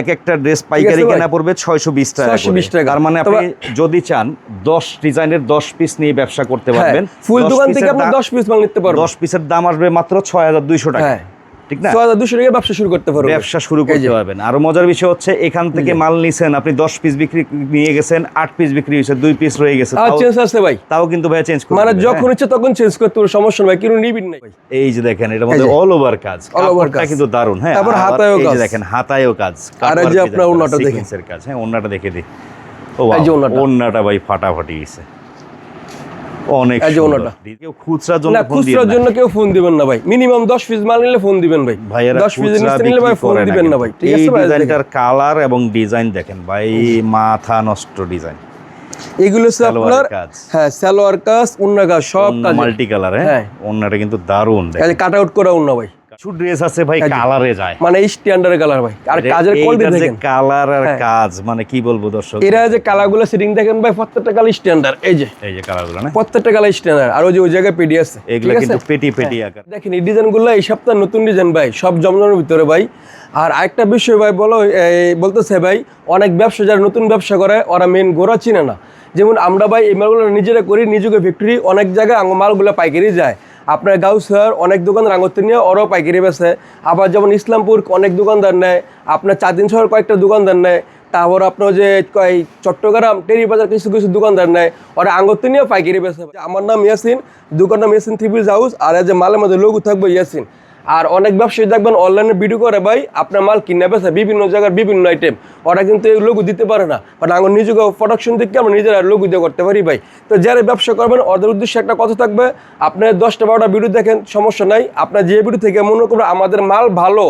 এক একটা ড্রেস পাইকারি কেনা পড়বে 620 টাকা। 620 টাকা। তার মানে আপনি যদি চান 10 ডিজাইনের 10 পিস নিয়ে ব্যবসা করতে পারবেন। ফুল দোকান থেকে আপনি 10 পিস মাল নিতে পারবেন। 10 পিসের দাম আসবে মাত্র 6200 টাকা। ঠিক না? 6200 টাকা ব্যবসা শুরু করতে পারবেন। ব্যবসা শুরু করতে পারবেন। আর মজার বিষয় হচ্ছে এখান থেকে মাল নিছেন আপনি 10 পিস বিক্রি নিয়ে গেছেন, 8 পিস বিক্রি হয়েছে, 2 পিস রয়ে গেছে। তাও চেঞ্জ আছে ভাই। তাও কিন্তু ভাই চেঞ্জ করতে মানে যখন ইচ্ছে তখন চেঞ্জ করতে পারবেন, সমস্যা নাই, কিরু নিবিন নাই ভাই। এই যে দেখেন এটার মধ্যে অল ওভার কাজ, কাপড়টা কিন্তু দারুন। হ্যাঁ, তারপর হাতায়ও কাজ। এই যে দেখেন হাতায়ও কাজ। আর এই যে আপনার ওন্নাটা দেখেন এর কাজ। হ্যাঁ, ওন্নাটা দেখে দিই। ও ওয়াও, ওন্নাটা ভাই ফাটাফাটি গেছে। অনেক সুন্দর। কেউ খুচরার জন্য ফোন দিবেন না। খুচরার জন্য কেউ ফোন দিবেন না ভাই। মিনিমাম 10 পিস মাল নিলে ফোন দিবেন ভাই। 10 পিস নিলে ভাই ফোন দিবেন না ভাই। ঠিক আছে ভাই? এই ডিজাইনটার কালার এবং ডিজাইন দেখেন ভাই, মাথা নষ্ট ডিজাইন। এগুলো হচ্ছে আপনার সালোয়ার কাজ, ওন্না কাজ, সব কাজ মাল্টি কালার। হ্যাঁ, ওন্নাটা কিন্তু দারুন। দেখেন কাট আউট করা ওন্না ভাই। কিছু ড্রেস আছে ভাই কালারে যায়, মানে স্ট্যান্ডার্ড কালার ভাই। আর কাজের কোয়ালিটি দেখেন, কালার আর কাজ মানে কি বলবো দর্শক। এরা যে কালারগুলো সেটিং দেখেন ভাই, প্রত্যেকটা কালার স্ট্যান্ডার্ড। এই যে কালারগুলো না, প্রত্যেকটা কালার স্ট্যান্ডার্ড। আর ওই জায়গায় পেডি আছে, এগুলো কিন্তু পেটি আকার। দেখেন এই ডিজাইনগুলো এই সপ্তাহ নতুন ডিজাইন ভাই, সব জমজমের ভিতরে ভাই। আর আরেকটা বিষয় ভাই বলতেছে ভাই, অনেক ব্যবসা যারা নতুন ব্যবসা করে ওরা মেন গোড়া চিনে না। যেমন আমরা ভাই এই মালগুলো নিজেরা করি, নিজেকে ফ্যাক্টরি, অনেক জায়গায় মালগুলো পাইকারি যায়। আপনার গাউসিয়ার অনেক দোকানদার আঙুরতে নিয়ে ওরাও পাইকারি বেছে। আবার যেমন ইসলামপুর অনেক দোকানদার নেয়, আপনার চাঁদিন শহর কয়েকটা দোকানদার নেয়। তারপর আপনার যে চট্টগ্রাম টেরিবাজার কিছু কিছু দোকানদার নেয়, ওরা আঙুরতে নিয়ে পাইকারি বেছে। আমার নাম ইয়াসিন, দোকান নাম ইয়াসিন থ্রি পিস হাউস। আর যে মালের মধ্যে লোগো থাকবে ইয়াসিন। আর অনেক ব্যবসায়ী দেখবেন অনলাইনে ভিডিও করে ভাই, আপনার মাল কিনে বেছে বিভিন্ন জায়গার বিভিন্ন আইটেম, ওরা কিন্তু এই লোগো দিতে পারে না। বাট আমার নিজেকে প্রোডাকশন দিকে আমরা নিজেরা লোগো দিয়ে করতে পারি ভাই। তো যারা ব্যবসা করবেন ওদের উদ্দেশ্যে একটা কথা থাকবে, আপনার 10টা 12টা ভিডিও দেখেন, সমস্যা নাই। আপনার যে ভিডিও থেকে মনে করবেন আমাদের মাল ভালো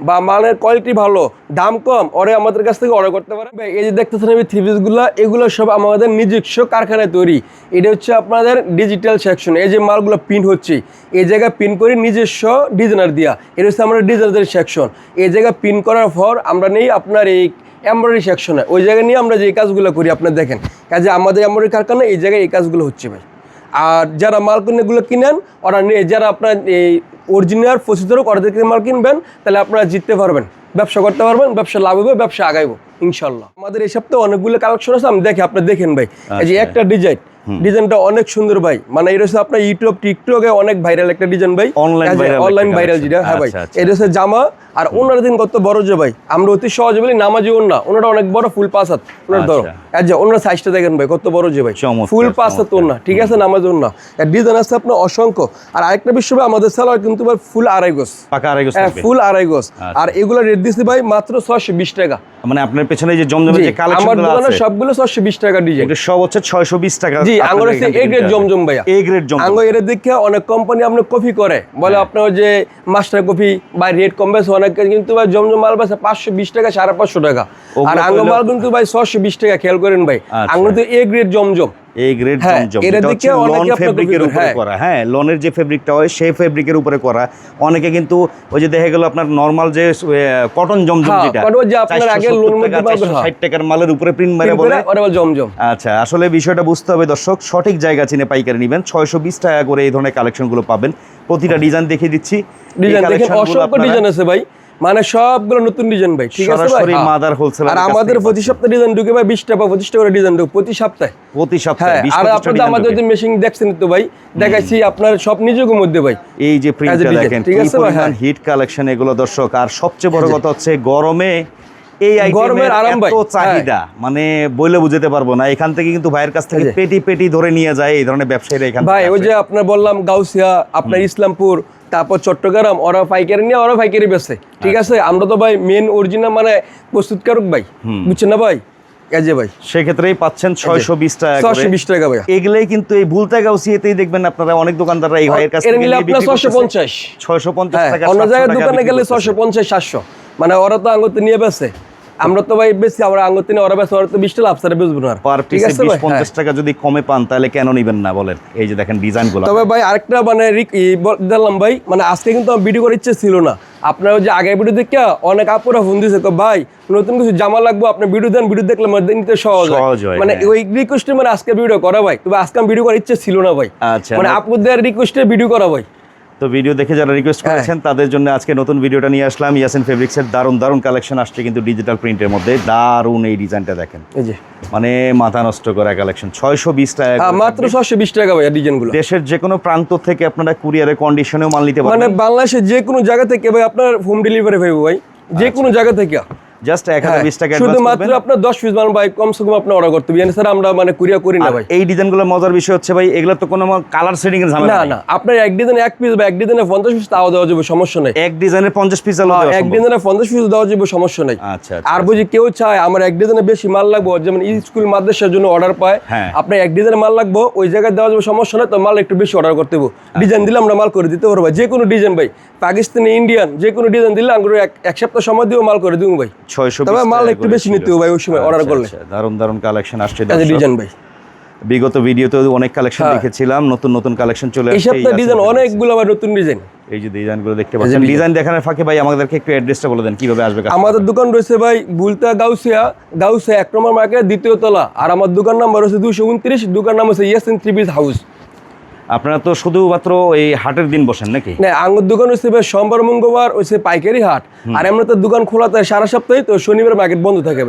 বা মালের কোয়ালিটি ভালো, দাম কম, ওরা আমাদের কাছ থেকে অর্ডার করতে পারেন। এই যে দেখতেছেন আমি থ্রি পিসগুলো, এগুলো সব আমাদের নিজস্ব কারখানায় তৈরি। এটা হচ্ছে আপনাদের ডিজিটাল সেকশন। এই যে মালগুলো প্রিন্ট হচ্ছে, এই জায়গায় প্রিন্ট করি নিজস্ব ডিজাইনার দিয়া। এটা হচ্ছে আমাদের ডিজাইনার সেকশন। এই জায়গায় প্রিন্ট করার পর আমরা নেই আপনার এই এমব্রয়ডারি সেকশনে, ওই জায়গায় নিয়ে আমরা যে কাজগুলো করি আপনার দেখেন। কাজে আমাদের এমব্রয়ডারি কারখানা এই জায়গায় এই কাজগুলো হচ্ছে ভাই। আর যারা মাল কিনেগুলো কিনেন, ওরা যারা আপনার এই অরিজিনাল প্রসিজারও ওদের মাল কিনবেন, তাহলে আপনারা জিততে পারবেন, ব্যবসা করতে পারবেন, ব্যবসা লাভ হবে, ব্যবসা আগাইবো ইনশাল্লাহ। আমাদের এই সপ্তাহে অনেকগুলো কালেকশন আছে, আমি দেখি আপনি দেখেন ভাই। এই যে একটা ডিজাইনটা অনেক সুন্দর ভাই, মানে এটা হচ্ছে আপনার ইউটিউব টিকটকে অনেক ভাইরাল একটা ডিজাইন ভাই, অনলাইন ভাইরাল যেটা। হ্যাঁ ভাই, এটা হচ্ছে জামা। আর ওনার দিন কত বড় যে ভাই, আমরা অতি সহজে বলি নামাজি ওন্না, ওনারা অনেক বড় ফুল 5 হাত ওনার ধরো। আচ্ছা, ওনার সাইজটা দেখেন ভাই কত বড় যে ভাই, ফুল 5 হাত ওন্না। ঠিক আছে, নামাজি ওন্না। এর ডিজাইন আছে আপনার অসংখ্য। আর আরেকটা বিষয় ভাই, আমাদের সালোয়ার কিন্তু ভাই ফুল 2.5 গজ, পাকা 2.5 গজ, ফুল 2.5 গজ। আর এগুলো রেট দিছি ভাই মাত্র 620 টাকা। মানে আপনার পেছনে যে জমজমের যে কালেকশনগুলো আছে, আমার দোকানে সবগুলো 620 টাকা ডিজাইন। এটা সব হচ্ছে 620 টাকা। জি, আঙ্গুর হচ্ছে এ গ্রেড জমজম ভাইয়া, এ গ্রেড জমজম। আঙ্গুর এর দিকে অনেক কোম্পানি আপনি কপি করে বলে আপনার যে মাস্টার কপি বা রেট কম বেশি অনেক, কিন্তু ভাই জমজম মাল বেচে 520 টাকা, 550 টাকা। আর আঙ্গুর মাল কিন্তু ভাই 620 টাকা। খেয়াল করেন ভাই, আঙ্গুর তো এ গ্রেড জমজম, এই গ্রেড জমজম। এটা হচ্ছে লন ফেব্রিকের উপরে করা। হ্যাঁ, লনের যে ফেব্রিকটা হয় সেই ফেব্রিকের উপরে করা। অনেকে কিন্তু ওই যে দেখা গেল আপনার নরমাল যে কটন জমজম, যেটা আপনার আগে লোন মধ্যে 60 টাকার মালের উপরে প্রিন্ট মেরে বলে ওরা জমজম। আচ্ছা, আসলে বিষয়টা বুঝতে হবে দর্শক, সঠিক জায়গা চিনে পাইকারি নেবেন। 620 টাকা করে এই ধরনের কালেকশনগুলো পাবেন। প্রতিটা ডিজাইন দেখিয়ে দিচ্ছি। ডিজাইন দেখেন, অসংখ্য ডিজাইন আছে ভাই, মানে সবগুলো নতুন ডিজাইন ভাই। ঠিক আছে ভাই, মাদার হোলসেল। আর আমাদের প্রতি সপ্তাহে ডিজাইন ঢুকে ভাই 20 টাকা 25 টাকা ডিজাইন ঢুকে প্রতি সপ্তাহে। আর আপনাদের আমাদের যে মেশিন দেখছেন তো ভাই, দেখাইছি আপনার সব নিজের মধ্যে ভাই। এই যে প্রিন্টটা দেখেন, ঠিক আছে ভাই, হিট কালেকশন এগুলো দর্শক। আর সবচেয়ে বড় কথা হচ্ছে গরমে এই গরমের আরাম ভাই, এত চাহিদা মানে বলে বুঝাতে পারবো না। এখান থেকে কিন্তু ভাইয়ের কাছ থেকে পেটি ধরে নিয়ে যায় এই ধরনের ব্যবসায়ীরা এখান ভাই। ওই যে আপনার বললাম গাউসিয়া, আপনার ইসলামপুর, তারপর চট্টগ্রাম, ওরা পাইকারি নিয়ে ওরা পাইকারি বেচে। ঠিক আছে, আমরা তো ভাই মেন অরিজিনাল মানে প্রস্তুতকারক ভাই, বুঝছেন না ভাই। ভাই সেক্ষেত্রেই পাচ্ছেন 620 টাকা, 620 টাকা ভাই। এগুলাই কিন্তু এই ভুলতা গাউসিয়াতেই দেখবেন আপনারা অনেক দোকানদাররা এই ভাইয়ের কাছ থেকে নিয়ে বিক্রি করছে 650 টাকা। অন্য জায়গায় দোকানে গেলে 650 700, মানে ওরা তো আঙ্গুরতে নিয়ে বেচে, আমরা তো ভাই বেশি, আমরা আঙ্গুর তিনে ওরা বেশি, ওরা তো 20 টাকা লাভ ছাড়া বেচবো না। পার পিস 20-50 টাকা যদি কমে পান তাহলে কেন নিবেন না বলেন। এই যে দেখেন ডিজাইনগুলো। তবে ভাই আরেকটা মানে দিলাম ভাই, মানে আজকে কিন্তু আমার ভিডিও করার ইচ্ছে ছিল না। আপনার যে আগের ভিডিও দেখে অনেক আপুরা ফোন দিয়েছে, ভাই নতুন কিছু জামা লাগবো, আপনি ভিডিও দেন, ভিডিও দেখলে নিতে সহজ হয়। মানে ওই রিকোয়েস্টে মানে আজকে ভিডিও করা ভাই। তবে আজকে আমি ভিডিও করার ইচ্ছে ছিল না ভাই, মানে আপুদের রিকোয়েস্টে ভিডিও করা ভাই। তো ভিডিও দেখে যারা রিকোয়েস্ট করেছেন তাদের জন্য আজকে নতুন ভিডিওটা নিয়ে আসলাম। ইয়াসিন ফেব্রিক্সের দারুণ কালেকশন আসছে কিন্তু ডিজিটাল প্রিন্টের মধ্যে। দারুণ এই ডিজাইনটা দেখেন, এই যে মানে মাথা নষ্ট করা কালেকশন। 620 টাকা, মাত্র 620 টাকা ভাই ডিজাইনগুলো। দেশের যে কোনো প্রান্ত থেকে আপনারা কুরিয়ারের কন্ডিশনেও মাল নিতে পারবেন, মানে বাংলাদেশের যে কোনো জায়গা থেকে ভাই আপনার হোম ডেলিভারি পাইবো ভাই, যে কোনো জায়গা থেকে। জাস্ট 1020 টাকা শুধুমাত্র আপনার 10 পিস মাল ভাই কমসে কম আপনি অর্ডার করতে হবে, স্যার আমরা মানে কুরিয়ার করি না ভাই। এই ডিজাইনগুলো মজার বিষয় হচ্ছে ভাই, এগুলো তো কোনো কালার সেটিং এর ঝামেলা না। আপনার এক ডিজাইনে এক পিস বা এক ডিজাইনে 50 পিস তাও দেওয়া যাবে, সমস্যা নাই। এক ডিজাইনে 50 পিস আলো দেওয়া, এক ডিজাইনে 50 পিস দেওয়া যাবে, সমস্যা নাই। আচ্ছা। আর বুঝি কেউ চায় আমার এক ডিজাইনে বেশি মাল লাগবে, যেমন স্কুল মাদ্রাসার জন্য অর্ডার পায়, আপনার এক ডিজাইনে মাল লাগবে ওই জায়গায় দেওয়া যাবে, সমস্যা নাই। তো মাল একটু বেশি অর্ডার করতে হবে, ডিজাইন দিলে আমরা মাল করে দিতে পারবো। যে কোনো ডিজাইন ভাই, পাকিস্তানি, ইন্ডিয়ান, যে কোনো ডিজাইন দিলে আমরা এক সপ্তাহ সময় দিয়ে মাল করে দিব ভাই। 620 তবে মাল একটু বেশি নিতে হবে ভাই ওই সময় অর্ডার করলে। দারুণ কালেকশন আসছে ডিজাইন ভাই। বিগত ভিডিওতে অনেক কালেকশন দেখেছিলাম, নতুন কালেকশন চলে আসছে। এই সপ্তাহে ডিজাইন অনেকগুলো আবার নতুন ডিজাইন। এই যে ডিজাইনগুলো দেখতে পাচ্ছেন, ডিজাইন দেখানোর ফাঁকে ভাই আমাদেরকে একটু অ্যাড্রেসটা বলে দেন, কিভাবে আসবে? আমাদের দোকান রয়েছে ভাই বুলতা গাউসিয়া 1 নম্বর মার্কেট, 2য় তলা। আর আমার দোকান নাম্বার হচ্ছে 229, দোকান নাম হচ্ছে ইয়াসিন 3 পিস হাউস। আপনারা তো শুধুমাত্র এই হাটের দিন বসেন নাকি? না, আঙ্গুর দোকান হচ্ছে সোমবার মঙ্গলবার হচ্ছে পাইকারি হাট, আর এমনি তো দোকান খোলা থাকে সারা সপ্তাহে, তো শনিবার মার্কেট বন্ধ থাকে।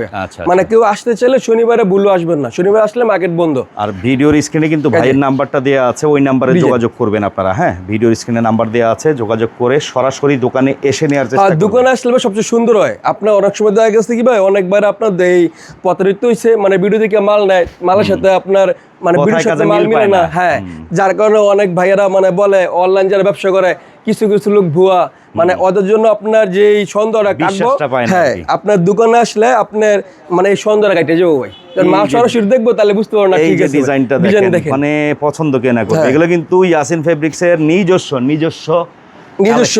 মানে কেউ আসতে চাইলে শনিবারে ভুলও আসবেন না, শনিবার আসলে মার্কেট বন্ধ। আর ভিডিওর স্ক্রিনে কিন্তু ভাইয়ের নাম্বারটা দেওয়া আছে, ওই নাম্বারে যোগাযোগ করবেন আপনারা। হ্যাঁ, ভিডিওর স্ক্রিনে নাম্বার দেওয়া আছে, যোগাযোগ করে সরাসরি দোকানে এসে নেওয়ার চেষ্টা করবেন। দোকানে আসলে সবচেয়ে সুন্দর হয়। আপনার অনেক সময় দেখা গেছে কি ভাই, অনেকবার আপনার এই প্রতারিত হয়েছে, মানে ভিডিও থেকে মাল নেয়, মালের সাথে আপনার মানে ভিডিওর সাথে মাল মিলে না। হ্যাঁ, যার কারণে অনেক ভাইয়েরা মানে বলে অনলাইন যারা ব্যবসা করে কিছু লোক ভুয়া, মানে ওদের জন্য আপনার যে সন্দেহটা কাটবো। হ্যাঁ, আপনার দোকানে আসলে আপনার মানে এই সন্দেহটা কাটে যাবো ভাই। মাল সরাসরি দেখবো তাহলে বুঝতে পারবো না ঠিক আছে। ডিজাইনটা দেখেন, মানে পছন্দ কেনা করবে। এগুলো কিন্তু ইয়াসিন ফেব্রিক্সের নিজস্ব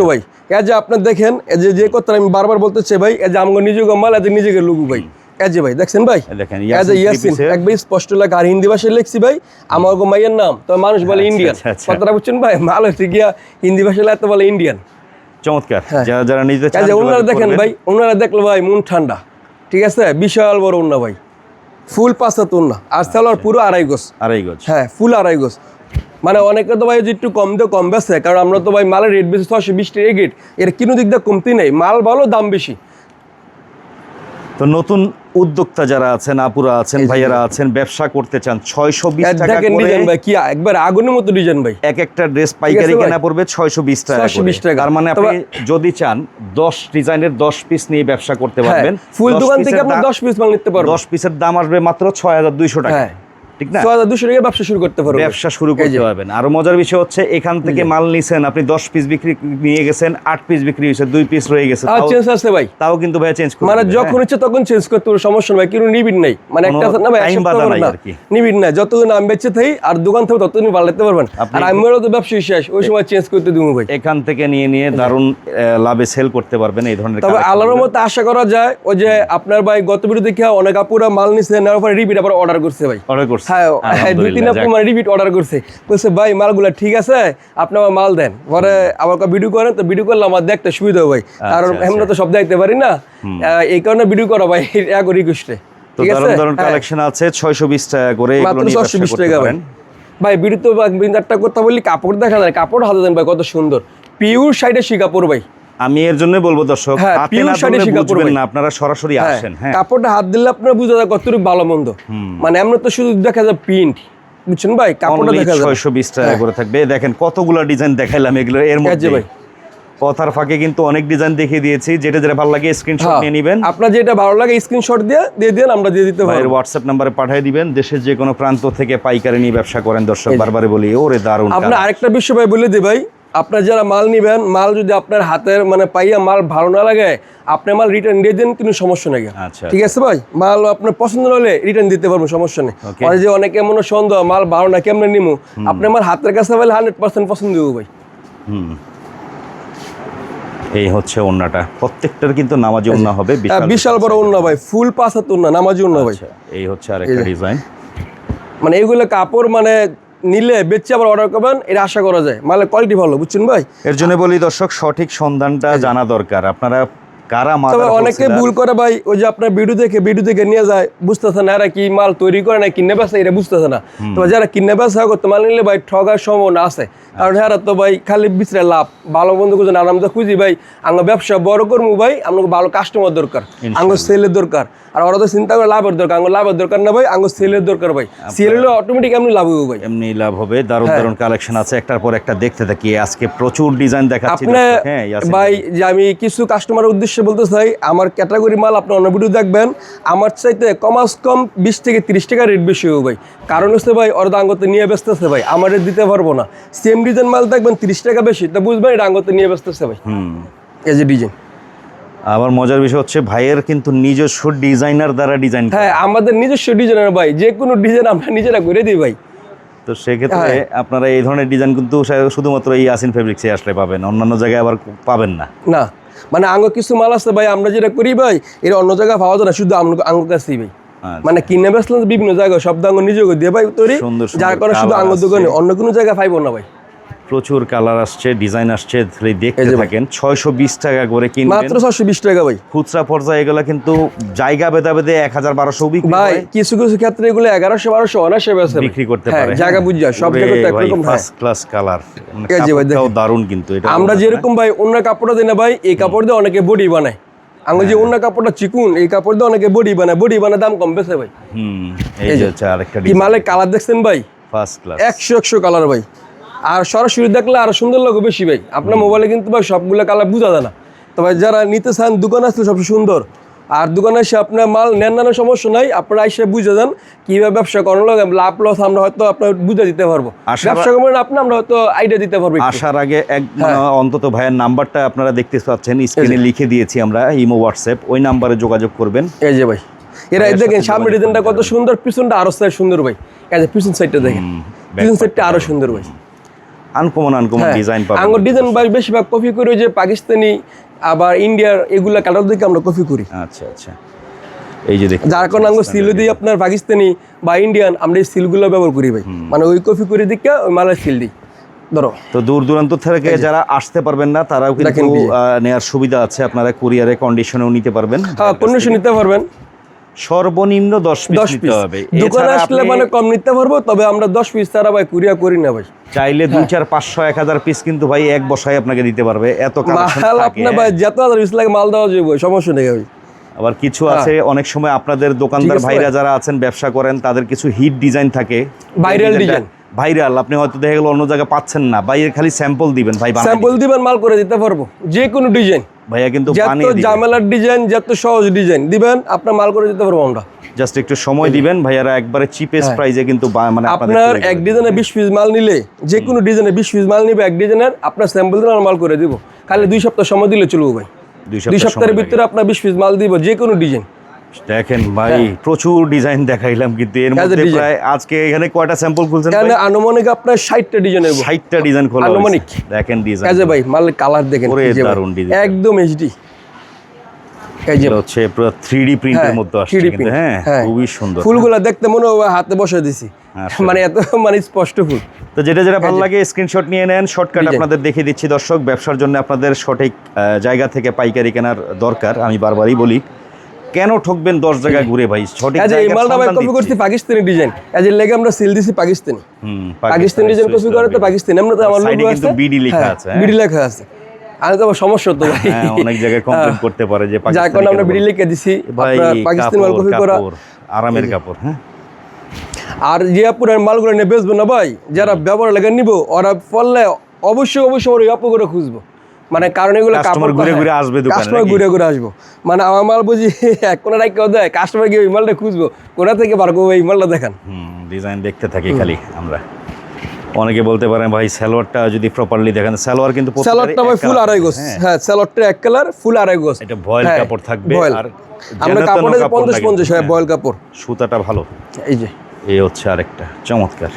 ভাই। এই যে আপনার দেখেন, এই যে কথা আমি বারবার বলতে চাই ভাই, এই যে আমার নিজের মাল, এই যে নিজেকে লুগু ভাই। এই যে ভাই দেখছেন ভাই, ইয়াসিন একবার স্পষ্ট লেখা, আর হিন্দি ভাষায় লিখছি ভাই, আমার মাইয়ের নাম, তো মানুষ বলে ইন্ডিয়ান। কথাটা বুঝছেন ভাই, মাল হচ্ছে গিয়া হিন্দি ভাষায় এত বলে ইন্ডিয়ান। চমৎকার। যারা নিতে চান ওনারা দেখেন ভাই, ওনারা দেখলো ভাই মন ঠান্ডা, ঠিক আছে। বিশাল বড় ওন্না ভাই, ফুল 5 হাত ওন্না, আর সালোয়ার পুরো 2.5 গজ। হ্যাঁ, ফুল 2.5 গজ। মানে অনেকে তো ভাই একটু কম দিয়ে কম বেছে, কারণ আমরা তো ভাই মালের রেট বেশি 620 টাকা রেট, এর কোনো দিক দিয়ে কমতি নেই, মাল ভালো দাম বেশি। তো নতুন উদ্যোক্তা যারা আছেন, আপুরা আছেন, ভাইয়ারা আছেন, ব্যবসা করতে চান, 620 টাকা করে ডিজাইন ভাই, কি একবার আগুনের মতো ডিজাইন ভাই। এক একটা ড্রেস পাইকারি কেনা পড়বে 620 টাকা। তার মানে আপনি যদি চান 10 ডিজাইনের 10 পিস নিয়ে ব্যবসা করতে পারবেন। ফুল দোকান থেকে আপনি 10 পিস মাল নিতে পারবেন। 10 পিসের দাম আসবে মাত্র 6200 টাকা। ঠিক না? 6200 টাকা ব্যবসা শুরু করতে পারবেন। ব্যবসা শুরু করতে পারবেন। আরো মজার বিষয় হচ্ছে, এখান থেকে মাল নিছেন আপনি, 10 পিস বিক্রি নিয়ে গেছেন, 8 পিস বিক্রি হয়েছে, 2 পিস রয়ে গেছে, চেঞ্জ আছে ভাই, তাও কিন্তু ভাই চেঞ্জ করতে মানে যখন ইচ্ছে তখন চেঞ্জ করতে পারো, সমস্যা নাই। কিন্তু নিবিন নাই, মানে একটা না ভাই, এক সপ্তাহ না নিবিন না, যতদিন আমি বেঁচে থাকি আর দোকান থেকে ততদিন পাল্টাতে পারবেন। আর আমারও তো ব্যবসা শেষ, ওই সময় চেঞ্জ করতে দিব ভাই। এখান থেকে নিয়ে দারুণ লাভে সেল করতে পারবেন এই ধরনের। তবে আল্লাহর মতে আশা করা যায়, ওই যে আপনার ভাই গত ভিডিও দেখে অনেক আপুরা মাল নিছে, নেওয়ার পরে রিপিট আবার অর্ডার করছে ভাই। অর্ডার করছে, হ্যাঁ, 2-3 আপু মানে রিপিট অর্ডার করছে, বলছে ভাই মালগুলা ঠিক আছে, আপনি আমার মাল দেন। পরে আবার ভিডিও করেন, তো ভিডিও করলে আমার দেখতে সুবিধা হয় ভাই, কারণ আমরা তো সব দেখতে পারি না, এই কারণে ভিডিও করা ভাই এক রিকোয়েস্টে। ঠিক আছে, দারুণ কালেকশন আছে, 620 টাকা করে, মাত্র 620 টাকা ভাই। ভিডিও তো একটা কথা বলি, কাপড় দেখা যায়, কাপড় হাতে দেন ভাই, কত সুন্দর পিওর সাইডে কাপড় ভাই। আমি এর জন্য বলবো দর্শক, হাতে না ধরলে বুঝবেন না, আপনারা সরাসরি আসেন। হ্যাঁ, কাপড়টা হাত দিলে আপনারা বুঝা যায় কতটুকু ভালো মন্দ। মানে আমরা তো শুধু দেখা যায় প্রিন্ট, বুঝছেন ভাই, কাপড়টা দেখা যায় 620 টাকা করে থাকবে। দেখেন কতগুলো ডিজাইন দেখাইলাম, এগুলো এর মধ্যে ভাই কথার ফাঁকে কিন্তু অনেক ডিজাইন দেখিয়ে দিয়েছি। যেটা ভালো লাগে স্ক্রিনশট নিয়ে নেবেন, আপনার যেটা ভালো লাগে স্ক্রিনশট দিয়ে দেন, আমরা দিয়ে দিতে পারি। হোয়াটসঅ্যাপ নম্বরে পাঠিয়ে দিবেন। দেশের যে কোনো প্রান্ত থেকে পাইকারি নিয়ে ব্যবসা করেন দর্শক, বারবারে বলি, ওরে দারুণ। আপনার আরেকটা বিষয় ভাই বলে দিই ভাই, আপনার যারা মাল নিবেন, মাল যদি আপনার হাতের মানে পাইয়া মাল ভালো না লাগে, আপনি মাল রিটার্ন দিয়ে দেন, কিন্তু সমস্যা নেই। ঠিক আছে ভাই, মাল আপনার পছন্দ হলে রিটার্ন দিতে পারবো, সমস্যা নেই। আর যে অনেকে মনে সন্দেহ মাল ভালো না কেমনে নিমু, আপনি আমার হাতের কাছে পাইলে 100% পছন্দ দেবো ভাই। এই হচ্ছে ওন্নাটা, প্রত্যেকটার কিন্তু নামাজি ওন্না হবে, বিশাল বড় ওন্না ভাই, ফুল 5 হাত ওন্না, নামাজি ওন্না ভাই। এই হচ্ছে আরেকটা ডিজাইন, মানে এইগুলো কাপড় মানে নিলে বেচে আবার অর্ডার করবেন, এটা আশা করা যায়, মালের কোয়ালিটি ভালো, বুঝছেন ভাই। এর জন্য বলি দর্শক, সঠিক সন্ধানটা জানা দরকার। আপনারা কারা তবে মাদার অনেকে ভুল করে ভাই, ওই যে আপনার ভিডিও থেকে নিয়ে যায়, বুঝতেছে না এরা কি মাল তৈরি করে না কিনে বেচে, এটা বুঝতেছে না। তবে যারা কিনে বেচা করতে মাল নিলে ভাই ঠগার সম্ভাবনা আছে, কারণ এরা তো ভাই খালি বিচরে লাভ। ভালো বন্ধু খুঁজে আরামদা খুঁজি ভাই, আমার ব্যবসা বড় করবো ভাই, আমাকে ভালো কাস্টমার দরকার, আমার সেলের দরকার। আর ওরা তো চিন্তা করে লাভের দরকার, আমার লাভের দরকার না ভাই, আমার সেলের দরকার ভাই। সেল হলে অটোমেটিক এমনি লাভ হবে ভাই, এমনি লাভ হবে। দারুণ দারুণ কালেকশন আছে, একটার পর একটা দেখতে থাকি। আজকে প্রচুর ডিজাইন দেখাচ্ছি আপনি দর্শক। হ্যাঁ ইয়াসিন ভাই, যে আমি কিছু কাস্টমারের উদ্দেশ্যে বলতে চাই, আমার ক্যাটাগরি মাল আপনি অন্য ভিডিও দেখবেন, আমার চাইতে কমাস কম 20 থেকে 30 টাকা রেট বেশি হবে ভাই। কারণ হচ্ছে ভাই ওরা আঙ্গতে নিয়ে ব্যস্তেছে ভাই, আমার রেট দিতে পারবো না। সেম ডিজাইন মাল দেখবেন 30 টাকা বেশি, তা বুঝবেন এটা আঙ্গতে নিয়ে ব্যস্তেছে ভাই। এই যে ডিজাইন। আবার মজার বিষয় হচ্ছে ভাইয়ের কিন্তু নিজস্ব ডিজাইনার দ্বারা ডিজাইন। হ্যাঁ, আমাদের নিজস্ব ডিজাইনার ভাই, যে কোনো ডিজাইন আমরা নিজেরা করে দিই ভাই। তো সেক্ষেত্রে আপনারা এই ধরনের ডিজাইন কিন্তু শুধুমাত্র এই ইয়াসিন ফেব্রিক্সে আসলে পাবেন, অন্যান্য জায়গায় আবার পাবেন না। না, মানে আঙ্গ কিছু মাল আছে ভাই, আমরা যেটা করি ভাই, এটা অন্য জায়গায় পাওয়া যায় না, শুধু আঙ্গ কাছেই ভাই। মানে কিনে বেসলাম বিভিন্ন জায়গায়, সব আঙ্গ নিজেকে দিয়ে ভাই তৈরি, যার কারণে শুধু আঙ্গ দোকানে, অন্য কোনো জায়গায় পাইবো না ভাই। প্রচুর কালার আসছে, ডিজাইন আসছে, দেখতে থাকেন। 620 টাকা করে কিনবেন, মাত্র 620 টাকা ভাই। খুচরা পর্যায়ে এগুলো কিন্তু জায়গা ভেদে 1000-1200 বিক্রি ভাই, হয়। কিছু কিছু ক্ষেত্রে এগুলো 1100-1200 অনায়াসে বেচে বিক্রি করতে হ্যাঁ, পারে। জায়গা বুঝা সব জায়গায় তো একরকম। ফার্স্ট ক্লাস কালার, এই যে ভাই কাপড়টাও দেখেন। দারুণ কিন্তু এটা। আমরা যেরকম ভাই অন্য কাপড়টা দিই না ভাই, এই কাপড় দিয়ে অনেকে বডি বানায়। আমরা যে অন্য কাপড়টা চিকুন, এই কাপড় দিয়ে অনেকে বডি বানায় দাম কম বেচে ভাই। এই যে হচ্ছে আরেকটা কি মালে কালার দেখছেন ভাই, ফার্স্ট ক্লাস 100 কালার ভাই। আর সরাসরি দেখলে আরো সুন্দর লাগে বেশি ভাই। আপনার মোবাইলে কিন্তু ভাই সবগুলো কালার বোঝা যায় না, তবে যারা নিতে চান দোকানে আসলে সবচেয়ে সুন্দর। আর দোকানে এসে আপনার মাল নেন না, সমস্যা নাই, আপনারা এসে বুঝে যান কিভাবে ব্যবসা করানো লাগে, লাভ লস আমরা হয়তো আপনার বুঝে দিতে পারবো। ব্যবসা করেন আপনি, আমরা হয়তো আইডিয়া দিতে পারবো। আসার আগে অন্তত ভাইয়ের নাম্বারটা আপনারা দেখতে পাচ্ছেন, স্ক্রিনে লিখে দিয়েছি আমরা, ইমো হোয়াটসঅ্যাপ, ওই নাম্বারে যোগাযোগ করবেন। এই যে ভাই, এরা দেখেন সামনে ডিজাইনটা কত সুন্দর, পিছনটা আরো সাইড সুন্দর ভাই। এই যে পিছন সাইডটা দেখেন, পিছন সাইডটা আরো সুন্দর ভাই। আনকমন ডিজাইন পাবেন। আঙ্গুর ডিজাইন ভাই বেশিরভাগ কপি করি, যে পাকিস্তানি আবার ইন্ডিয়ার এগুলা কালার দেখে আমরা কপি করি। আচ্ছা আচ্ছা, এই যে দেখুন, যার কারণে আঙ্গুর সিল দিই আপনার পাকিস্তানি বা ইন্ডিয়ান, আমরা এই সিলগুলো ব্যবহার করি ভাই। মানে ওই কপি করে দিকে ওই মালের সিল দিই। ধরো তো দূর দূরান্ত থেকে যারা আসতে পারবেন না, তারাও কিন্তু নেওয়ার সুবিধা আছে, আপনারা কুরিয়ারে কন্ডিশনেও নিতে পারবেন। হ্যাঁ, কন্ডিশন নিতে পারবেন। সর্বনিম্ন 10 পিস নিতে হবে। দোকানে আসলে মানে কম নিতে পারবো, তবে আমরা 10 পিস ছাড়া ভাই কুরিয়ার করি না ভাই। চাইলে 2-4 500-1000 পিস কিন্তু ভাই এক বসায় আপনাকে দিতে পারবে, এত কালেকশন মাল থাকে। আপনি ভাই যত পিস লাগে মাল দেওয়া যাবে, সমস্যা নেই ভাই। আবার কিছু আছে অনেক সময় আপনাদের দোকানদার ভাইরা যারা আছেন, ব্যবসা করেন, তাদের কিছু হিট ডিজাইন থাকে, ভাইরাল ডিজাইন। ভাইরাল আপনি হয়তো দেখা গেল অন্য জায়গায় পাচ্ছেন না, ভাইয়ের খালি স্যাম্পল দিবেন, ভাই স্যাম্পল দিবেন, মাল করে দিতে পারবো। যে কোনো ডিজাইন ভাইয়া কিন্তু বানিয়ে দিবেন, যত জামেলার ডিজাইন, যত সহজ ডিজাইন দিবেন, আপনার মাল করে দিতে পারবো আমরা। জাস্ট একটু সময় দিবেন, ভাইয়ারা একবারে চিপেস্ট প্রাইসে কিন্তু মানে আপনার এক ডিজাইনে 20 পিস মাল নিলে, যে কোনো ডিজাইনে 20 পিস মাল নিবে এক ডিজাইনের, আপনার স্যাম্পল দিলে মাল করে দিব। খালি 2 সপ্তাহ সময় দিলে চলবে ভাই। 2 সপ্তাহের ভিতরে আপনার 20 পিস মাল দিব, যে কোনো ডিজাইন। দেখেন ভাই, প্রচুর ডিজাইন দেখাইলাম, কিন্তু এর মধ্যে প্রায় আজকে এখানে কয়টা স্যাম্পল খুলছেন ভাই? এখানে আনুমানিক আপনার 60টা ডিজাইন হবে। 60টা ডিজাইন খোলা আনুমানিক। দেখেন ডিজাইন, এই যে ভাই মাল কালার দেখেন, ওরে দারুন ডিজাইন, একদম এইচডি। এই যে হচ্ছে পুরো 3D প্রিন্টের মধ্যে আসছে কিন্তু। হ্যাঁ, খুবই সুন্দর। ফুলগুলো দেখতে মনে হয় হাতে বসে দিছি, মানে এত মানে স্পষ্ট ফুল। তো যেটা ভালো লাগে স্ক্রিনশট নিয়ে নেন। শর্টকাট আপনাদের দেখিয়ে দিচ্ছি দর্শক, ব্যবসার জন্য আপনাদের সঠিক জায়গা থেকে পাইকারি কেনার দরকার। আমি বারবারই বলি, কেন ঠকবেন 10 জায়গায় ঘুরে ভাই? সঠিক জায়গা। এই মালটা ভাই কপি করছি পাকিস্তানি ডিজাইন, এই যে লেগে আমরা সিল দিছি পাকিস্তানি। পাকিস্তানি ডিজাইন কপি করে তো পাকিস্তানি, আমরা তো আমার লোগো আছে, বিডি লেখা আছে। বিডি লেখা আছে। আমি তো সমস্যা তো ভাই, অনেক জায়গায় কমপ্লেইন করতে পারে যে পাকিস্তানি, যার কারণে আমরা বিডি লিখে দিছি। আপনারা পাকিস্তানি মাল কপি করা, আরামের কাপড়। হ্যাঁ, আর যে আপুরের মালগুলো নিয়ে বেচবো না ভাই, যারা ব্যবহার লাগে নিব, ওরা পড়লে অবশ্যই ওই আপু করে খুঁজবো। মানে কারণ এগুলো কাস্টমার ঘুরে ঘুরে আসবে দোকানে, কাস্টমার ঘুরে ঘুরে আসবো। মানে আমার মাল বুঝি এক কোনা রাখা দেয়, কাস্টমার গিয়ে ওই মালটা খুঁজবো, কোনা থেকে বার করবো, এই মালটা দেখান। ডিজাইন দেখতে থাকি খালি আমরা। অনেকে বলতে পারেন ভাই সালোয়ারটা যদি প্রপারলি দেখেন, সালোয়ার কিন্তু সালোয়ারটা ভাই ফুল আড়াই গজ। হ্যাঁ, সালোয়ারটা এক কালার, ফুল আড়াই গজ। এটা ভয়েল কাপড় থাকবে, আর আমরা কাপড়ে 50-50 হয় ভয়েল কাপড়, সুতাটা ভালো। এই যে এই হচ্ছে আরেকটা চমৎকার।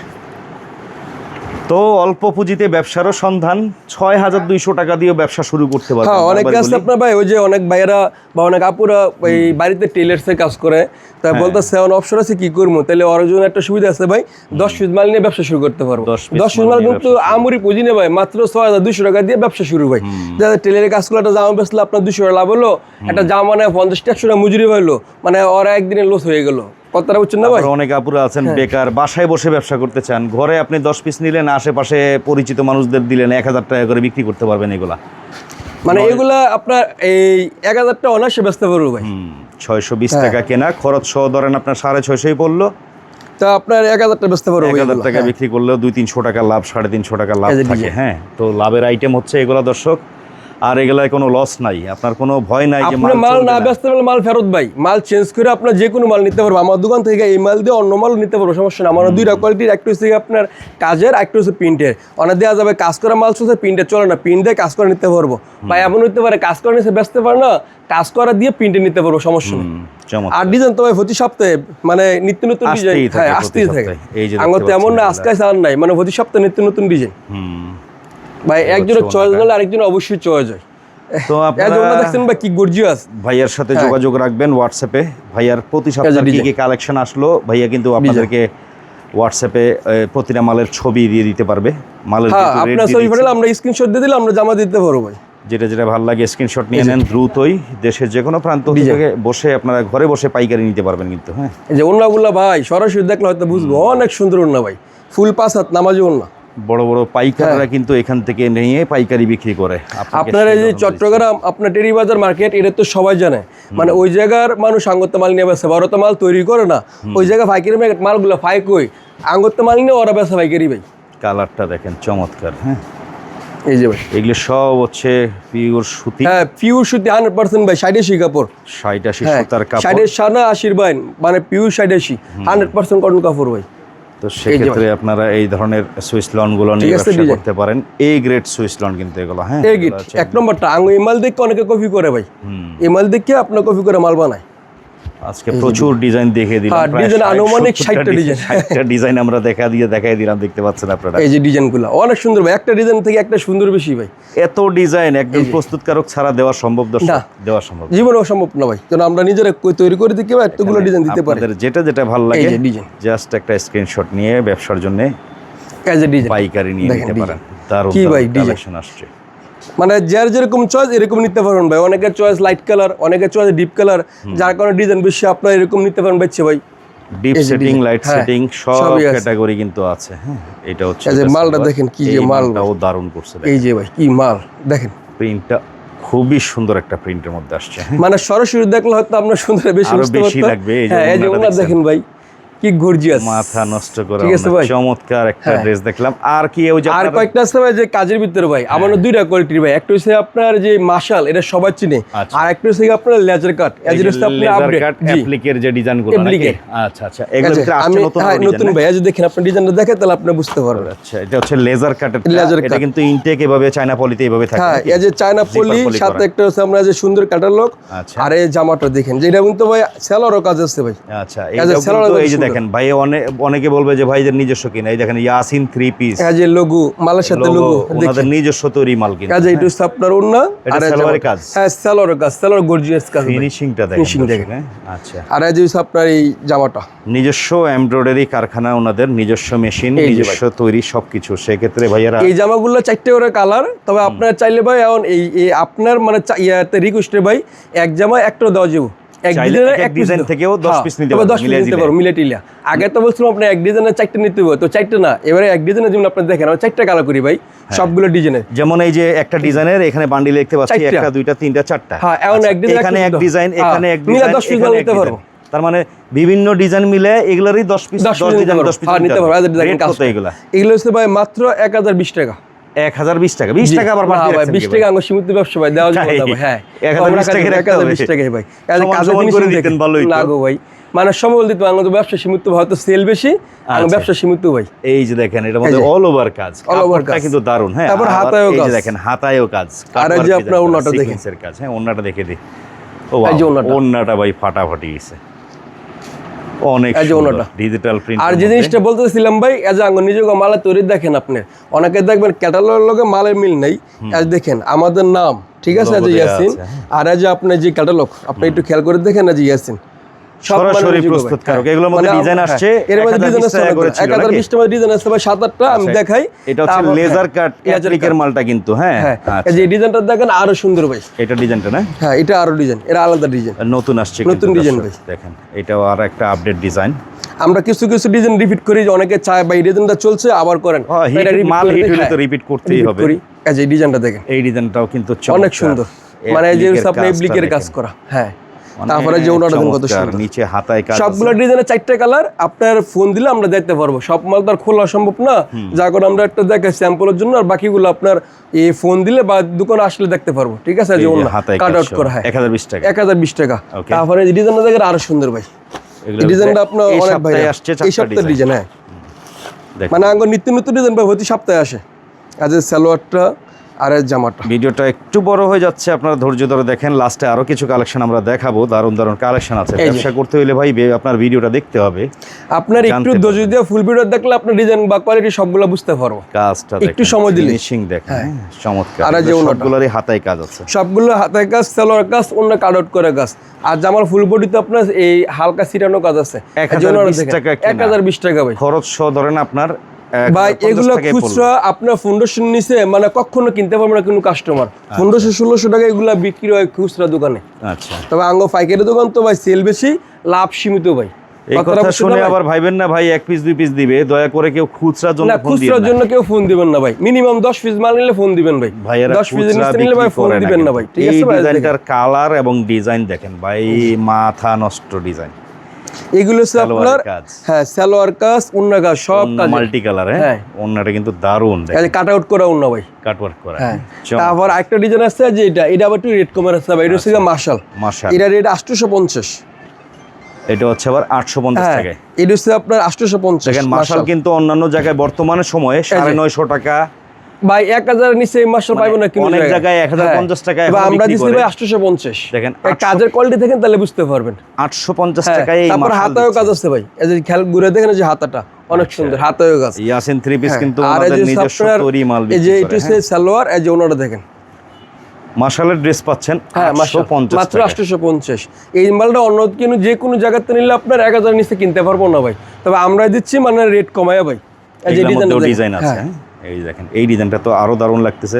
তো অল্প পুঁজিতে ব্যবসারও সন্ধান, ৬,২০০ টাকা দিয়ে ব্যবসা শুরু করতে পারবেন। হ্যাঁ, অনেকে আছে আপনার ভাই, ওই যে অনেক ভাইয়েরা বা অনেক আপুরা এই বাড়িতে টেলার্সের কাজ করে, তাই বলতেছে এখন অপশন আছে কি করবো, তাহলে ওর জন্য একটা সুবিধা আছে ভাই, 10 পিস মাল নিয়ে ব্যবসা শুরু করতে পারবো। 10 পিস মাল কিন্তু আমুরি পুঁজি নেই ভাই, মাত্র ৬,২০০ টাকা দিয়ে ব্যবসা শুরু ভাই। যাদের টেলারের কাজ করলে একটা জামা বেচলে আপনার 200 টাকা লাভ হলো, একটা জামা মানে 50-100 টাকা মজুরি হলো, মানে ওরা একদিনে লস হয়ে গেল। কথাটা বুঝছেন না ভাই? অনেক আপুরা আছেন বেকার, বাসায় বসে ব্যবসা করতে চান, ঘরে আপনি 10 পিস নিলেন, আশেপাশে পরিচিত মানুষদের দিলেন, 1000 টাকা করে বিক্রি করতে পারবেন এগুলা। মানে এগুলা আপনার এই 1000 টাকা অনায়াসে বেচতে পারবো ভাই। 620 টাকা কেনা, খরচ সহ ধরেন আপনার 650 পড়লো, তা আপনার 1000 টাকা বেচতে পারবো। 1000 টাকা বিক্রি করলেও 200-300 টাকা লাভ, 350 টাকা লাভ থাকে। হ্যাঁ, তো লাভের আইটেম হচ্ছে এগুলা দর্শক, আর এগুলায় কোনো লস নাই, আপনার কোনো ভয় নাই যে মাল না বেচতে পারলে মাল ফেরত ভাই, মাল চেঞ্জ করে আপনার যে কোনো মাল নিতে পারবো আমার দোকান থেকে, এই মাল দিয়ে অন্য মাল নিতে পারবো, সমস্যা না। আমার 2টা কোয়ালিটির, একটা হচ্ছে আপনার কাজের, একটা হচ্ছে প্রিন্টের। অনেক দেওয়া যাবে কাজ করা মাল শুধু প্রিন্টের চলে না, প্রিন্ট দিয়ে কাজ করে নিতে পারবো ভাই। এমন হতে পারে কাজ করে নিতে বেচতে পারে না, কাজ করা দিয়ে প্রিন্টে নিতে পারবো, সমস্যা নেই। আর ডিজাইন তো ভাই প্রতি সপ্তাহে মানে নিত্য নতুন ডিজাইন, হ্যাঁ আসতেই থাকে। আঙুর তেমন না আজকে আর নাই, মানে প্রতি সপ্তাহে নিত্য নতুন ডিজাইন ভাই। একজনের চয়েস হলে আরেকজনের অবশ্যই চয়েস হয়। তো আপনারা দেখছেন ভাই কি গর্জিয়াস, ভাইয়ার সাথে যোগাযোগ রাখবেন হোয়াটসঅ্যাপে। ভাইয়ার প্রতি সপ্তাহে কি কি কালেকশন আসলো ভাইয়া কিন্তু আপনাদেরকে হোয়াটসঅ্যাপে প্রতিটা মালের ছবি দিয়ে দিতে পারবে। মালের আপনার ছবি পাঠালে আমরা স্ক্রিনশট দিয়ে দিলে আমরা জামা দিতে পারবো ভাই। যেটা যেটা ভালো লাগে স্ক্রিনশট নিয়ে নেন দ্রুতই, দেশের যে কোনো প্রান্ত থেকে বসে আপনারা ঘরে বসে পাইকারি নিতে পারবেন কিন্তু। হ্যাঁ, এই যে ওন্নাগুলা ভাই সরাসরি দেখলে হয়তো বুঝবো, অনেক সুন্দর ওন্না ভাই, ফুল 5 হাত নামাজি ওন্না। বড় বড় পাইকাররা কিন্তু এখান থেকে নিয়ে পাইকারি বিক্রি করে। আপনার এই যে চট্টগ্রাম আপনার টেরিবাজার মার্কেট, এটা তো সবাই জানে, মানে ওই জায়গার মানুষ আঙ্গত্য মাল নিয়ে বেছে, বড় তো মাল তৈরি করে না, ওই জায়গায় পাইকারি মার্কেট মালগুলো ফাইক ওই আঙ্গত্য মাল নিয়ে ওরা বেছে পাইকারি ভাই। কালারটা দেখেন চমৎকার। হ্যাঁ, এই যে ভাই এগুলো সব হচ্ছে পিওর সুতি। হ্যাঁ, পিওর সুতি 100% ভাই, 60-80 কাপড়, 60-80 সুতার কাপড়, 60 সানা 80 ভাই, মানে পিওর 60-80 100% কটন কাপড় ভাই। তো সেক্ষেত্রে আপনারা এই ধরনের সুইস লনগুলো নিয়ে ব্যবসা করতে পারেন। এ গ্রেড সুইস লন কিন্তু এগুলো। হ্যাঁ, এ গ্রেড এক নম্বরটা। এই মাল দেখে অনেকে কপি করে ভাই, এই মাল দেখে আপনার কপি করে মাল বানায়। আজকে প্রচুর ডিজাইন দেখিয়ে দিলাম, ডিজাইন আনুমানিক 60টা ডিজাইন, 60টা ডিজাইন আমরা দেখাই দিলাম, দেখতে পাচ্ছেন আপনারা। এই যে ডিজাইনগুলো অনেক সুন্দর ভাই, একটা ডিজাইন থেকে একটা সুন্দর বেশি ভাই। এত ডিজাইন একজন প্রস্তুতকারক ছাড়া দেওয়া সম্ভব দর্শক? দেওয়া সম্ভব জীবনেও সম্ভব না ভাই, কারণ আমরা নিজেরা তৈরি করে দিতে পারি, এতগুলো ডিজাইন দিতে পারি। আপনাদের যেটা যেটা ভালো লাগে জাস্ট একটা স্ক্রিনশট নিয়ে ব্যবসার জন্য পাইকারি নিয়ে নিতে পারেন। দারুণ কি ভাই কালেকশন আসছে, মানে যার যেরকম চয়েস এরকম নিতে পারেন ভাই। অনেকের চয়েস লাইট কালার, অনেকের চয়েস ডিপ কালার, যার কারণে ডিজাইন বেশি আপনার এরকম নিতে পারেন বাচ্চা ভাই। ডিপ সেটিং, লাইট সেটিং সব ক্যাটাগরি কিন্তু আছে। হ্যাঁ, এটা হচ্ছে এই যে মালটা দেখেন কি যে মালটাও দারুণ করছে। এই যে ভাই কি মাল দেখেন, প্রিন্টটা খুবই সুন্দর একটা প্রিন্টের মধ্যে আসছে। মানে সরাসরি দেখলে হয়তো আপনার সুন্দর বেশি লাগবে। এই যে ওনা দেখেন ভাই কি গর্জিয়াস, মাথা নষ্ট করা চমৎকার একটা ড্রেস দেখলাম। আর কি ওই যে আর কয়েকটা আছে ভাই যে কাজের ভিতরে ভাই, আমার 2টা কোয়ালিটির ভাই। একটা হচ্ছে আপনার যে মাশাল, এটা সবাই চিনে, আর একটা হচ্ছে আপনার লেজার কাট। এজের হচ্ছে আপনার আপডেট অ্যাপ্লিকের যে ডিজাইনগুলো নাকি? আচ্ছা আচ্ছা, এগুলো ভিতরে আসছে নতুন ভাই। এই যে দেখেন আপনি ডিজাইনটা দেখেন তাহলে আপনি বুঝতে পারবেন। আচ্ছা, এটা হচ্ছে লেজার কাটের। এটা কিন্তু ইনটেক এভাবে চায়না পলিতে এভাবে থাকে। হ্যাঁ, এই যে চায়না পলি, সাথে একটা হচ্ছে আমরা যে সুন্দর ক্যাটালগ। আর এই জামাটা দেখেন, যেটা কিন্তু ভাই সেলরও কাজ আছে ভাই। আচ্ছা, এই যে দেখেন ভাই, অনেকে বলবে যে ভাইদের নিজস্ব কিনা। এই দেখেন ইয়াসিন 3 পিস, এই যে লোগো, মালের সাথে লোগো, ওনাদের নিজস্ব তৈরি মাল কিন্তু। কাজে এটা হচ্ছে আপনার ওন্না, আর সেলরের কাজ। হ্যাঁ, সেলরের কাজ, সেলর গর্জিয়াস কাজ, ফিনিশিংটা দেখেন। আচ্ছা, আর এই যে আপনার এই জামাটা নিজস্ব এমব্রয়ডারি কারখানা, ওনাদের নিজস্ব মেশিন, নিজস্ব তৈরি সবকিছু। সেক্ষেত্রে ভাইয়ারা এই জামাগুলো 4টে করে কালার। তবে আপনারা চাইলে ভাই এখন এই আপনার মানে ইয়াতে রিকোয়েস্টে ভাই এক জামা একটা দেওয়া যাবে, এক ডিজাইন থেকেও 10 পিস নিতে পারো মিলে টিলা। আগে তো বলছিলাম আপনি এক ডিজাইনে 4টে নিতে হবে, তো 4টে না, এবারে এক ডিজাইনে যেমন আপনি দেখেন আমরা 4টা কালার করি ভাই, সবগুলো ডিজাইনের। যেমন এই যে একটা ডিজাইনের এখানে বান্ডিল দেখতে পাচ্ছি, একটা দুইটা তিনটা চারটা। হ্যাঁ, এখন এক ডিজাইন, এখানে এক ডিজাইন, এখানে এক ডিজাইন, 10 পিস নিতে পারবো। তার মানে বিভিন্ন ডিজাইন মিলে এগুলারই 10 পিস, 10 ডিজাইন 10 পিস নিতে পারবো। রেট কত এগুলা? এগুলো হচ্ছে ভাই মাত্র 1020 টাকা। 1020 টাকা, 20 টাকা আবার বাড়তি রাখছেন? 20 টাকা আমার সীমিত ব্যবসা ভাই, দেওয়া যাবে ভাই। হ্যাঁ, 1020 টাকা ভাই। কাজে করে দিতেন ভালোই তো। লাগো ভাই, মানে সময় দিতে আমাদের ব্যবসা সীমিত, হয়তো সেল বেশি, আমার ব্যবসা সীমিত ভাই। এই যে দেখেন, এটার মধ্যে অল ওভার কাজ, অল ওভার কাজ কিন্তু দারুন। হ্যাঁ, তারপর হাতায়ও কাজ, এই যে দেখেন হাতায়ও কাজ। আর এই যে আপনার ওন্নাটা দেখেন, সিকোয়েন্সের কাজ। হ্যাঁ, ওন্নাটা দেখে দিই। ও ওন্নাটা ভাই ফাটাফাটি গেছে। অনেক এই যে সুন্দর ওনাটা ডিজিটাল প্রিন্ট। আর যে জিনিসটা বলতেছিলাম ভাই, এই যে আঙ্গ নিজে মালা তৈরি দেখেন আপনি, অনেকে দেখবেন ক্যাটালগের লগে মালের মিল নেই, এই দেখেন আমাদের নাম ঠিক আছে, যে ইয়াসিন, আর এই যে আপনি যে ক্যাটালগ আপনি একটু খেয়াল করে দেখেন, এই যে ইয়াসিন সরাসরি প্রস্তুতকারক। এগুলোর মধ্যে ডিজাইন আসছে, এর মধ্যে ডিজাইন আছে 1020 টাকা ডিজাইন আছে ভাই, 7-8টা আমি দেখাই। এটা হচ্ছে লেজার কাট অ্যাপ্লিকের মালটা কিন্তু, হ্যাঁ এই যে ডিজাইনটা দেখেন আরো সুন্দর ভাই, এটা ডিজাইনটা না, হ্যাঁ এটা আরো ডিজাইন, এটা আলাদা ডিজাইন, নতুন আসছে, নতুন ডিজাইন ভাই, দেখেন এটাও আর একটা আপডেট ডিজাইন। আমরা কিছু কিছু ডিজাইন রিপিট করি, যে অনেকে চায় ভাই ডিজাইনটা চলছে আবার করেন, মাল হিট হলে তো রিপিট করতেই হবে। এই যে ডিজাইনটা দেখেন, এই ডিজাইনটাও কিন্তু অনেক সুন্দর, মানে যে আপনি অ্যাপ্লিকের কাজ করা, হ্যাঁ। তারপরে যে ওনাটা দেখুন কত সুন্দর, নিচে হাতায় কাজ, সবগুলো ডিজাইনের 4টা কালার, আপনার ফোন দিলে আমরা দেখতে পারবো। সব মাল তো আর খোলা সম্ভব না, যা করে আমরা একটা দেখাই স্যাম্পলের জন্য, আর বাকিগুলো আপনার এই ফোন দিলে বা দোকানে আসলে দেখতে পারবো, ঠিক আছে। যে ওনা কাট আউট করা হয় 1020 টাকা, 1020 টাকা। তারপরে এই ডিজাইনটা দেখেন আরো সুন্দর ভাই, এই ডিজাইনটা আপনার অনেক ভাই আসছে, এই সপ্তাহের ডিজাইন, হ্যাঁ মানে আঙ্গ নিত্য নতুন ডিজাইন ভাই প্রতি সপ্তাহে আসে। আজ সালোয়ারটা আর জামাটা। ভিডিওটা একটু বড় হয়ে যাচ্ছে, আপনারা ধৈর্য ধরে দেখেন, লাস্টে আরো কিছু কালেকশন আমরা দেখাবো, দারুণ দারুণ কালেকশন আছে। ব্যবসা করতে হলে ভাই আপনার ভিডিওটা দেখতে হবে, আপনার একটু ধৈর্য দিয়ে ফুল ভিডিও দেখলে আপনার ডিজাইন বা কোয়ালিটি সবগুলো বুঝতে পারবো। কাজটা একটু সময় দিলে ফিনিশিং দেখেন চমৎকার, আর যে সবগুলোরই হাতায় কাজ আছে, সবগুলো হাতায় কাজ, সালোয়ার কাজ, অন্য কাট আউট করে কাজ। আর জামার ফুল বডিতে আপনার এই হালকা সিটানো কাজ আছে। 1020 টাকা, 1020 টাকা ভাই, খরচ সহ ধরেন আপনার ভাই। এগুলো খুচরা আপনার 1500 নিচে মানে কখনো কিনতে পারবে না কোনো কাস্টমার। 1500-1600 টাকা এগুলা বিক্রি হয় খুচরা দোকানে। আচ্ছা, তবে আঙ্গ পাইকারি দোকান তো ভাই সেল বেশি, লাভ সীমিত ভাই। এই কথা শুনে আবার ভাইবেন না ভাই 1 পিস 2 পিস দিবে, দয়া করে কেউ খুচরার জন্য ফোন দিবেন না। খুচরার জন্য কেউ ফোন দিবেন না ভাই, মিনিমাম 10 পিস মাল নিলে ফোন দিবেন ভাই। 10 পিস নিলে ভাই ফোন দিবেন না ভাই, ঠিক আছে ভাই। এই ডিজাইনটার কালার এবং ডিজাইন দেখেন ভাই, মাথা নষ্ট ডিজাইন। এগুলো হচ্ছে আপনার হ্যাঁ সালোয়ার কাজ, ওন্না কাজ, সব কাজ মাল্টি কালার, হ্যাঁ ওন্নাটা কিন্তু দারুণ, এই কাট আউট করা ওন্না ভাই, কাট ওয়ার্ক করা। হ্যাঁ তারপর একটা ডিজাইন আছে যে এটা আবার একটু রেট কমে আছে ভাই, এটা হচ্ছে মাশাল, এটা রেট 850, এটা হচ্ছে আবার 850 টাকা। এটা হচ্ছে আপনার 850 দেখেন মাশাল কিন্তু অন্যান্য জায়গায় বর্তমানে সময়ে 950 টাকা ভাই, 1000 এর নিচে এই মাশাল পাইবো না, কিন্তু অনেক জায়গায় 1050 টাকা এখন বিক্রি করে। আমরা দিছি ভাই 850। দেখেন কাজের কোয়ালিটি দেখেন তাহলে বুঝতে পারবেন, 850 টাকায় এই মাশাল। তারপর হাতায়ও কাজ আছে ভাই, এই যে খেয়াল ঘুরে দেখেন যে হাতাটা অনেক সুন্দর, হাতায়ও কাজ। ইয়াসিন 3 পিস কিন্তু আমাদের নিজস্ব তৈরি মাল বিক্রি করে। এই যে এটা হচ্ছে সালোয়ার, এই যে ওনাটা দেখেন মাশালের ড্রেস পাচ্ছেন 850 মাত্র 850। এই মালটা অন্য যে কোনো জায়গাতে নিলে আপনার 1000 নিচে কিনতে পারবো না ভাই, তবে আমরা দিচ্ছি মানে রেট কমায়া ভাই। এই যে ডিজাইন আছে, এই দেখেন এই ডিজাইনটা তো আরো দারুণ লাগতেছে।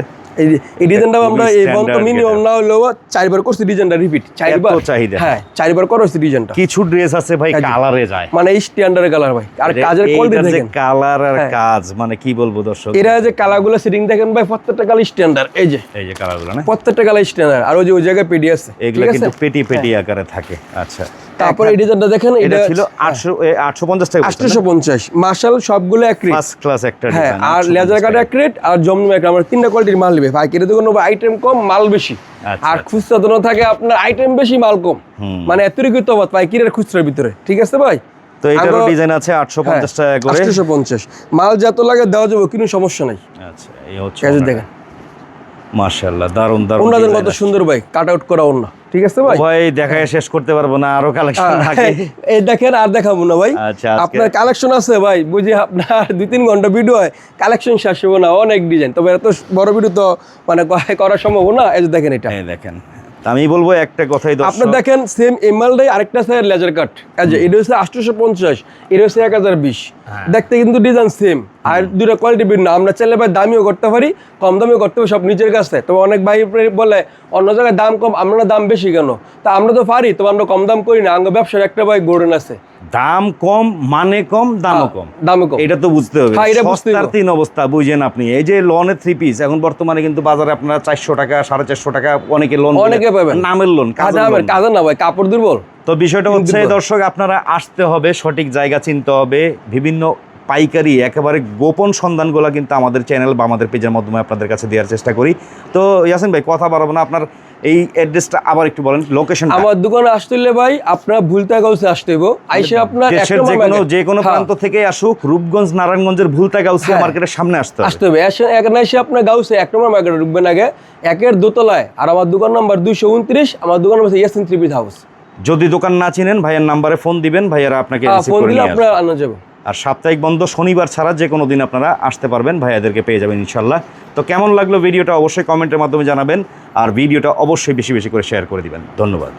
এই ডিজাইনটা আমরা এই বন্ধ মিনিমাম না হলেও 4বার করছি ডিজাইনটা রিপিট, 4বার চাহিদা, হ্যাঁ 4বার করছি ডিজাইনটা। কিছু ড্রেস আছে ভাই কালারে যায়, মানে স্ট্যান্ডার্ড কালার ভাই, আর কাজের কোয়ালিটি দেখেন, কালার আর কাজ মানে কি বলবো দর্শক। এরা যে কালারগুলো সেটিং দেখেন ভাই, প্রত্যেকটা কালার স্ট্যান্ডার্ড, এই যে কালারগুলো না, প্রত্যেকটা কালার স্ট্যান্ডার্ড। আর ওই জায়গায় পেডি আছে, এগুলো কিন্তু পেটি আকারে থাকে। আচ্ছা, তারপরে এই ডিজাইনটা দেখেন, এটা ছিল 850 টাকা, 850 মাশাল, সবগুলো এক রেট, ফার্স্ট ক্লাস একটা হ্যাঁ। ডিজাইন, আর লেজার কাট এক রেট, আর জমজম এক রেট। আমরা 3টা কোয়ালিটির মাল নেবে ভাই, কেটে দোকানে আইটেম কম মাল বেশি, আর খুচরা দোকানে থাকে আপনার আইটেম বেশি মাল কম, মানে এতটুকু তফাৎ পাইকারির খুচরার ভিতরে, ঠিক আছে ভাই। তো এটারও ডিজাইন আছে 850 টাকা করে, 850 মাল যত লাগে দেওয়া যাবে, কোনো সমস্যা নাই। আচ্ছা, এই হচ্ছে দেখেন মাশাআল্লাহ, দারুণ দারুণ ওনাদের কত সুন্দর ভাই, কাট আউট করা ওন্না, ঠিক আছে ভাই। ভাই দেখায় শেষ করতে পারবো না, আরো কালেকশন থাকে। এই দেখেন আর দেখাবো না ভাই, আপনার কালেকশন আছে ভাই, বুঝি আপনার 2-3 ঘন্টা ভিডিও হয়, কালেকশন শেষ হবে না, অনেক ডিজাইন। তবে এত বড় ভিডিও তো মানে করা সম্ভব না। এই যে দেখেন, এটা দেখেন, আমি বলবো একটা কথাই দর্শক, আপনি দেখেন সেম এমএলডি আরেকটা আছে লেজার কাট, এই যে এটা হচ্ছে 850, এটা হচ্ছে 1020। দেখতে কিন্তু ডিজাইন সেম, আর দুটো কোয়ালিটি ভিন্ন। আমরা চাইলে ভাই দামিও করতে পারি, কম দামিও করতে পারি, সব নিজের কাছে। তবে অনেক ভাই বলে অন্য জায়গায় দাম কম, আমরা দাম বেশি কেন, তা আমরা তো পারি, তবে আমরা কম দাম করি না। আঙ্গ ব্যবসার একটা ভাই গোল্ডেন আছে, দাম কম মানে কম, দামও কম, এটা তো বুঝতে হবে। সস্তার 3 অবস্থা বুঝেন আপনি। এই যে লনের 3 পিস এখন বর্তমানে কিন্তু বাজারে আপনারা 400 টাকা 450 টাকা অনেকে লোন, অনেকে পাবেন নামের লোন, কাজের না ভাই, কাপড় দুর্বল। তো বিষয়টা হচ্ছে দর্শক, আপনারা আসতে হবে, সঠিক জায়গা চিনতে হবে। বিভিন্ন পাইকারি একেবারে গোপন সন্ধানগুলো কিন্তু আমাদের চ্যানেল বা আমাদের পেজের মাধ্যমে আপনাদের কাছে দেওয়ার চেষ্টা করি। তো ইয়াসিন ভাই কথা বাড়াবো না, আপনার এই অ্যাড্রেসটা আবার একটু বলেন, লোকেশন। আমার দোকানে আসতে হলে ভাই আপনার ভুলতাগাউসে আসতে হবে, আইসে আপনার যে কোনো প্রান্ত থেকে আসুক, রূপগঞ্জ নারায়ণগঞ্জের ভুলতাগাউসিয়া মার্কেটের সামনে আসতে হবে। এখানে এসে আপনার গাউসে 1 নম্বর মার্কেটে ঢুকবেন আগে, 1-এর দোতলায়। আর আমার দোকান নাম্বার 229, আমার দোকান নাম্বার ইয়াসিন 3 পিস হাউস। যদি দোকান না চিনেন ভাইয়ের নাম্বারে ফোন দিবেন, ভাইয়ারা আপনাকে রিসিভ ফোন করে দিলে নিয়ে আসবে। আপনারা আনা যাবে। আর সাপ্তাহিক বন্ধ শনিবার ছাড়া যে কোনো দিন আপনারা আসতে পারবেন, ভাইয়াদেরকে পেয়ে যাবেন ইনশাল্লাহ। তো কেমন লাগলো ভিডিওটা অবশ্যই কমেন্টের মাধ্যমে জানাবেন, আর ভিডিওটা অবশ্যই বেশি বেশি করে শেয়ার করে দিবেন। ধন্যবাদ।